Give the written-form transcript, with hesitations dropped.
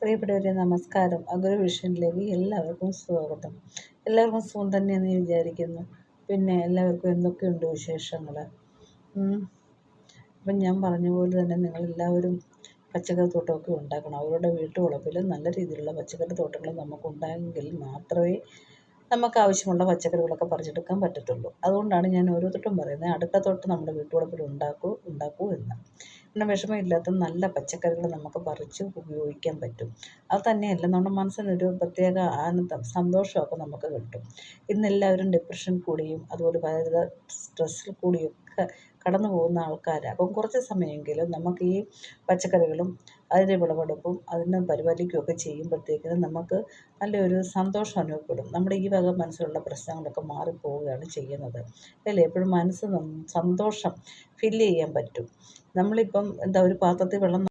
പ്രിയപ്പെട്ടവരെ നമസ്കാരം. അഗുരു വിഷനിലേക്ക് എല്ലാവർക്കും സ്വാഗതം. എല്ലാവർക്കും സുഖം തന്നെയെന്ന് വിചാരിക്കുന്നു. പിന്നെ എല്ലാവർക്കും എന്തൊക്കെയുണ്ട് വിശേഷങ്ങൾ? അപ്പം ഞാൻ പറഞ്ഞ പോലെ തന്നെ നിങ്ങളെല്ലാവരും പച്ചക്കറി തോട്ടമൊക്കെ ഉണ്ടാക്കണം. അവരുടെ വീട്ടുവളപ്പിൽ നല്ല രീതിയിലുള്ള പച്ചക്കറി തോട്ടങ്ങൾ നമുക്കുണ്ടായെങ്കിൽ മാത്രമേ നമുക്ക് ആവശ്യമുള്ള പച്ചക്കറികളൊക്കെ പറിച്ചെടുക്കാൻ പറ്റത്തുള്ളൂ. അതുകൊണ്ടാണ് ഞാൻ ഓരോരുത്തർക്കും പറയുന്നത്, അടുക്കളത്തോട്ടം നമ്മുടെ വീട്ടുവളപ്പിൽ ഉണ്ടാക്കൂ എന്ന്. പിന്നെ വിഷമമില്ലാത്ത നല്ല പച്ചക്കറികൾ നമുക്ക് പറിച്ച് ഉപയോഗിക്കാൻ പറ്റും. അത് തന്നെയല്ല, നമ്മുടെ മനസ്സിനൊരു പ്രത്യേക ആനന്ദം, സന്തോഷമൊക്കെ നമുക്ക് കിട്ടും. ഇന്നെല്ലാവരും ഡിപ്രഷൻ കൂടിയും അതുപോലെ പല സ്ട്രെസ്സിൽ കൂടിയൊക്കെ കടന്നു പോകുന്ന ആൾക്കാരാണ്. അപ്പം കുറച്ച് സമയമെങ്കിലും നമുക്ക് ഈ പച്ചക്കറികളും അതിൻ്റെ വിളവെടുപ്പും അതിനെ പരിപാലിക്കുകയൊക്കെ ചെയ്യുമ്പോഴത്തേക്കിനും നമുക്ക് നല്ലൊരു സന്തോഷം അനുഭവപ്പെടും. നമ്മുടെ ഈ വക മനസ്സിലുള്ള പ്രശ്നങ്ങളൊക്കെ മാറിപ്പോവുകയാണ് ചെയ്യുന്നത്. അല്ലേ? എപ്പോഴും മനസ്സ് സന്തോഷം ഫില്ല് ചെയ്യാൻ പറ്റും. നമ്മളിപ്പം ഒരു പാത്രത്തിൽ വെള്ളം